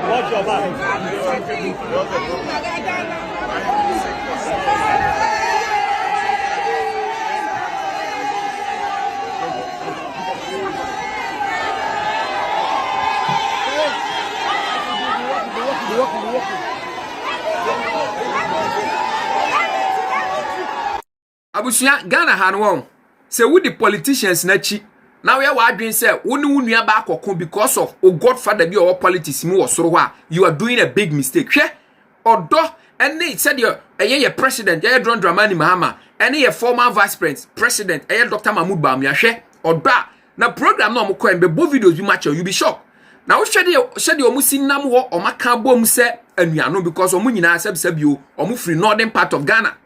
Watch your back. Abusia Ghana hanwon say we the politicians na chi now we are adwin say woni wunua ba akoko because of o godfather bi or politics mu osoro ho you are doing a big mistake hwe odo ene said ye president ye John Dramani Mahama ene ye former vice president ye Dr. Mahmoud Bawumia hwe odo na program na omko embe bo videos bi match you be shocked na wo hwede omusi nam wo omaka bom say anuano because omunyina sabsabio omu free northern part of Ghana.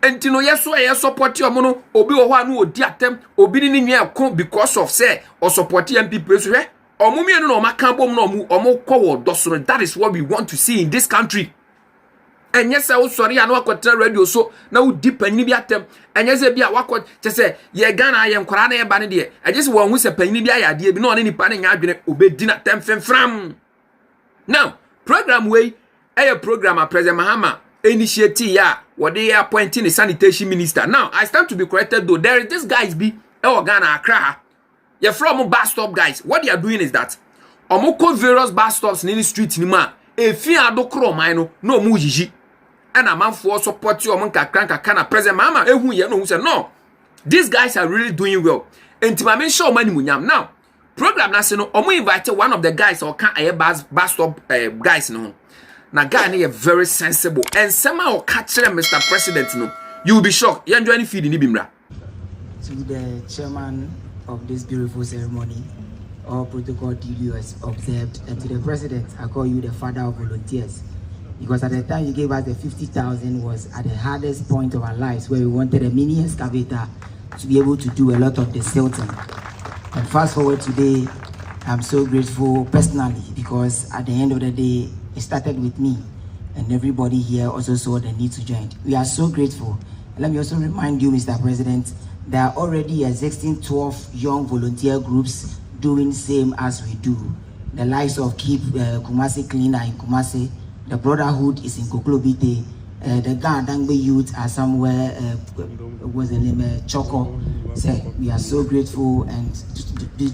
Entino yeso support your mono obi wo ho anu odi atem obi ni nwa ekon because of say or support MPP so hwe omumie no maka bom no omo kwo dosoro. That is what we want to see in this country. Enye se wo sori anu akotra radio so na wo deep pani bi atem enye se bia wakọ se ye Ghana ye nkora na ye ba ne de eje se wo hu se pani bi ayade bi no ne nipa ne nya adwene obedi na tem femfram. Now program way program a President Mahama initiative ya what they appointing the sanitation minister. Now I stand to be corrected though. There is this guys be Ghana Accra. You're from bus stop guys. What they are doing is that omoko various bus stops in the street ni ma efi adokro man no mu jiji. And a man for support you among kakranka kana President Mahama ehu ye no say no. These guys are really doing well. Intimame show money munyam. Now program na say no omo invite one of the guys or can bus stop guys no. Na guy is very sensible and somehow catch Mr. President no. You will be shocked. You enjoy any feed in Ibimra. To the chairman of this beautiful ceremony, all protocol duly observed, and to the president, I call you the father of volunteers. Because at the time you gave us the 50,000 was at the hardest point of our lives where we wanted a mini excavator to be able to do a lot of the silting. And fast forward today, I'm so grateful personally because at the end of the day, it started with me, and everybody here also saw the need to join. We are so grateful. Let me also remind you, Mr. President, there are already existing 12 young volunteer groups doing same as we do. The likes of Keep Kumasi Cleaner in Kumasi, the Brotherhood is in Koklobite, the Gandangbe youth are somewhere, was the name Choco. So we are so grateful, and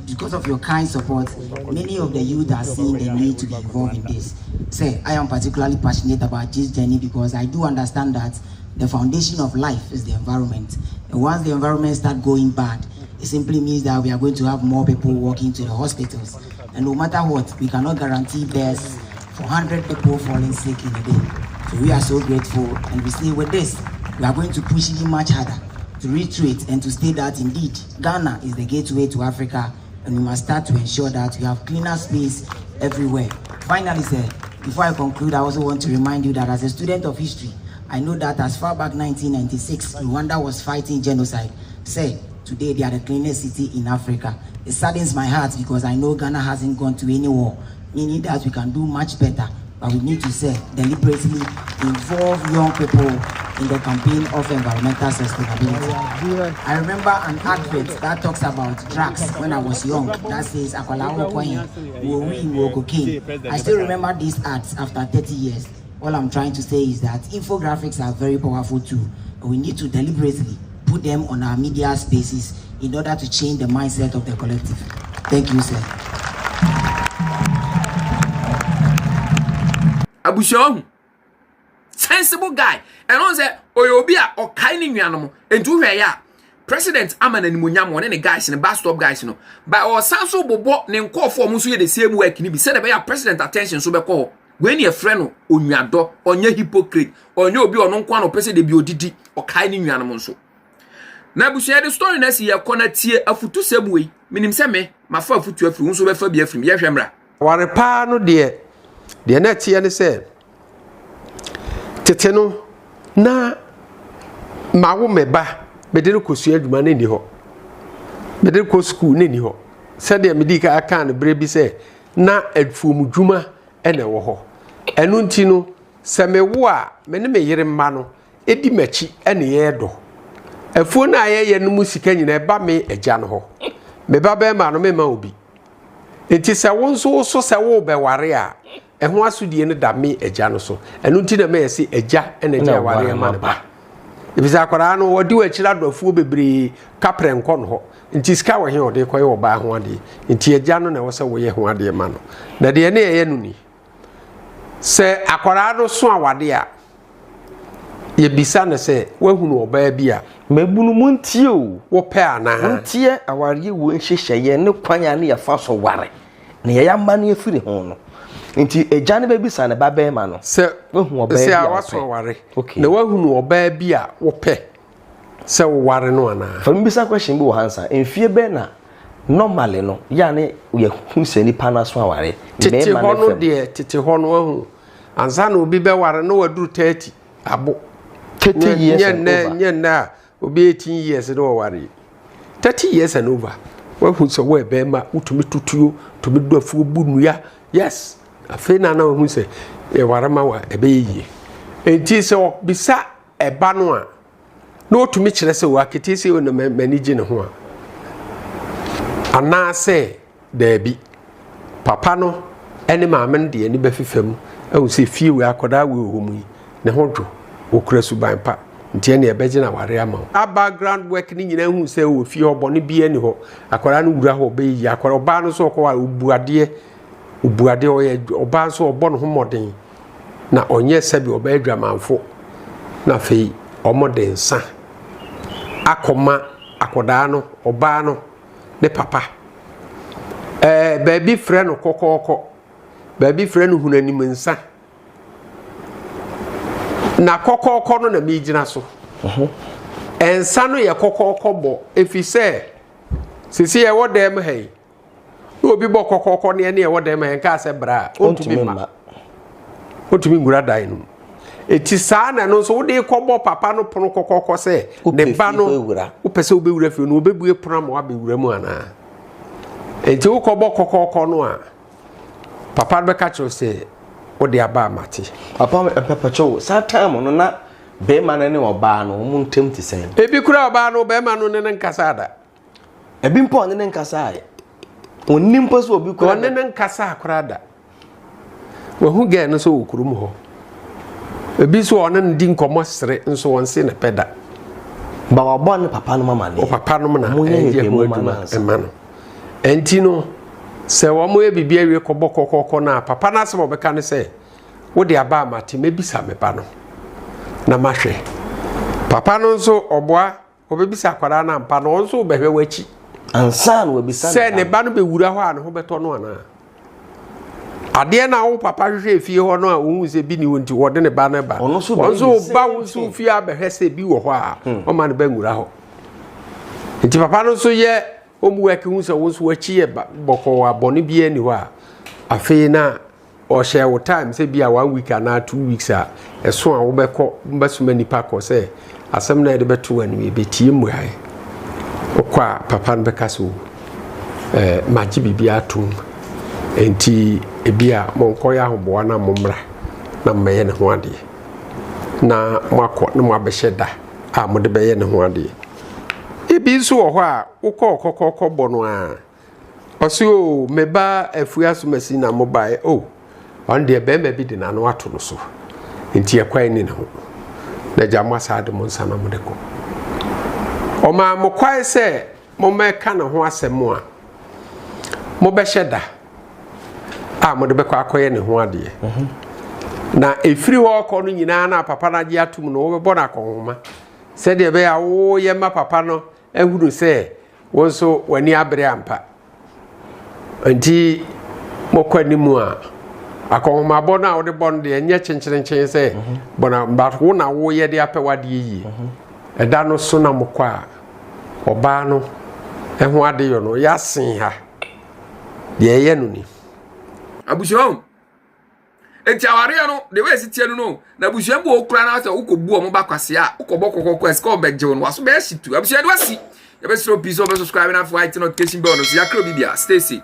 because of your kind support, many of the youth are seeing the need to be involved in this. Say, I am particularly passionate about this journey because I do understand that the foundation of life is the environment. And once the environment starts going bad, it simply means that we are going to have more people walking to the hospitals. And no matter what, we cannot guarantee deaths for 100 people falling sick in a day. So we are so grateful, and we say with this, we are going to push it much harder to reiterate and to state that indeed Ghana is the gateway to Africa, and we must start to ensure that we have cleaner space everywhere. Finally, sir, before I conclude, I also want to remind you that as a student of history, I know that as far back 1996, Rwanda was fighting genocide. Say, today they are the cleanest city in Africa. It saddens my heart because I know Ghana hasn't gone to any war, meaning that we can do much better. But we need to say deliberately involve young people in the campaign of environmental sustainability. I remember an advert that talks about drugs when I was young. That says Akwalawo Koyin, Wowi, cocaine. I still remember these ads after 30 years. All I'm trying to say is that infographics are very powerful too. We need to deliberately put them on our media spaces in order to change the mindset of the collective. Thank you, sir. Abusho, sensible guy, and on say Oyobia or Kaini Nuano, and to ya President Aman and Munyam, one of the guys in the bus stop guys, you know. But our Sanso Bobo name call for Musu the same way can be said by our president attention so call when your friend on your door, on your hypocrite, or no be on one or person de biodidi or Kaini Nuano. Now, we share the story next year, corner tier a foot to same way, meaning seme, my 4 foot to a few, so be from Yashamra. One a pano dear. The next year said, Teteno, na Mawume ba, Bedeko Sued man in the ho. Bedeko school in the ho. Said the Medica Akan, Brebi say, na ed Fumujuma and a woho. And Untino, Samewa, Meneme Yeremano, Edi Mechi and the Edo. A phone I no musican in a bame a janho. Me babe man, me maubi. enti se wo nso so se wo be ware a ɛho asodie no da me agya no so ɛno nti na me yɛse agya ɛna agya ware ma ne ba ebisa akwara no wodi wachira dofuo bebre kapre nkɔ no hɔ nti sika wo he ode kɔyɛ wo ba ho ade nti agya no na wo sɛ wo yɛ ho ade ma no na de ne yɛ no ni sɛ akwara no so awade a ye bisa ne sɛ wahunu ɔbaa bi a mabunu mu ntie o wo pɛ ana ntie aware wo nhyehyɛ ne kwanya ne yɛfa so ware na yɛ yamba ne afiri ho no nti agya ne ba bisa ne ba bɛɛ ma no sɛ wahunu ɔbaa bi sɛ a awaso ware na wahunu ɔbaa bi a wo pɛ sɛ wo ware no ana fa me bisa question bi wo hansa emfie bɛ na normally no ya ne yɛ hu sɛ nipa na so aware tete hɔ no de tete hɔ no wahu ansa na obi bɛ ware no waduru 30 abo 30 years nye obi 18 years no ware 30 years and over wahu sɛ wo ebe ma utumi tutuo tumi do afuo bunuya yes afei na wahu sɛ e ware ma wa ebe yie enti sɛ bisa eba no a na otumi kyerɛ sɛ wa kete sɛ wo na manage ne ho a ana sɛ daabi papa no ene maame no de ani bɛfefam ɛwo sɛ fie we akoda we wɔ mu yi ne ho dwo okura suban pa ntie ne ɛbɛgye na ware ama a background work ni nyina hu sɛ wɔ fie hɔ bɔne bi ani hɔ akoda no wura hɔ bɛyi akoda ɔba no so ɔkɔ wa obuade ɔyɛ ɔba so ɔbɔ no ho mɔden na ɔnyɛ sɛ bi ɔbɛ adwamanfo na fei ɔmɔden sa akɔma akoda no ɔba no ne papa baabi frɛ no kokoko baabi frɛ no hunanim nsa na kokoko no na mejina so ensa no ye kokoko bɔ efi sɛ sisi ye wodem hai no obi bɔ kokoko ne ye wodem hai ka sɛ bra ontumi ma ontumi ngura dan no eti saa na no so wode kɔbɔ papa no pono kokoko sɛ ne ba no wopɛsɛ wobɛwura fie no wobɛbue pono ma wabɛwura mu ana enti wokɔbɔ kokoko no a papa bɛka kyerɛ sɛ wode aba amate papa pepacho saa time no na be ma ne oba no mu ntem ti sen ebi kura oba no be ma no ne nkasa da ebi mpo ne nkasa ai onim po so obi kura ne nkasa akura da wo hu ge no so okurum ho ebi so one ndi nkomo sere nso wonse ne peda ba wa bon papa no mama ne o papa no na enje ho aduma ema no enti no se wo mo e bibia wie kɔbɔ na papa na asem obeka ne se wo de aba amate mebisa me ba no na mahwe papa no nso oboa obebisa akwara na mpa no nso behwe wachi ansa no obisa se ne ba no be wura hɔ a ne ho beto no ana ade na wo papa hwehwe fie hɔ no a wo hu se bi ni wonti wo de ne ba na ba onso ba wo so fie abehwe se bi wɔ hɔ a o ma ne ba ngura hɔ nti papa no nso ye omu weke hu se wo so wachi ye bɔkɔ abɔne bi ani hɔ a afei na o share wo time se bia 1 week na 2 weeks a eso a wo bɛkɔ mbasuma nipa kɔ se asɛm na de bɛto ani be tie mu hai okwa papa no bɛka so magye bibia atum enti ebia monkɔ ya hoboa na momra na mmɛyɛ ne ho ade na makɔ na mo abɛhyɛ da a mo de bɛyɛ ne ho ade ebi nso wɔ hɔ a wokɔ bɔ no a ɔse o meba afua so masi na mobile o on de bɛma bi de na no ato no so nti ɛkwan ni ne ho na gya mo asade mo nsa na mo de kɔ ɔma mo kwae sɛ mo mɛka ne ho asɛm a mo bɛhyɛ da a mo de bɛkɔ akɔyɛ ne ho adeɛ na efiri hɔ kɔ no nyinaa na papa na gye atum no wo bɛbɔ na akɔhoma sɛ de bɛ ya wo yɛ ma papa no ehuru sɛ wonso wani abre ampa nti mokɔ nimu a akɔhoma bɔ na wo de bɔ no de enye kyenkyerenkyen sɛ bɔna ba wo na wo yɛ de apɛ wade yi ɛda no so na mokɔ a ɔbaa no ɛho ade yo no yasen ha de ɛyɛ no ni abusuam enti aware no de we sitie no na abusuam bo okura na sɛ ukɔbu o mo ba kwase a ukɔbɔ kokoko eska obɛgye no waso bɛ hyitu abusuam de wasi ya bɛ sro piso bɛ subscribe na for hit notification bell no so ya kro bibia stay safe.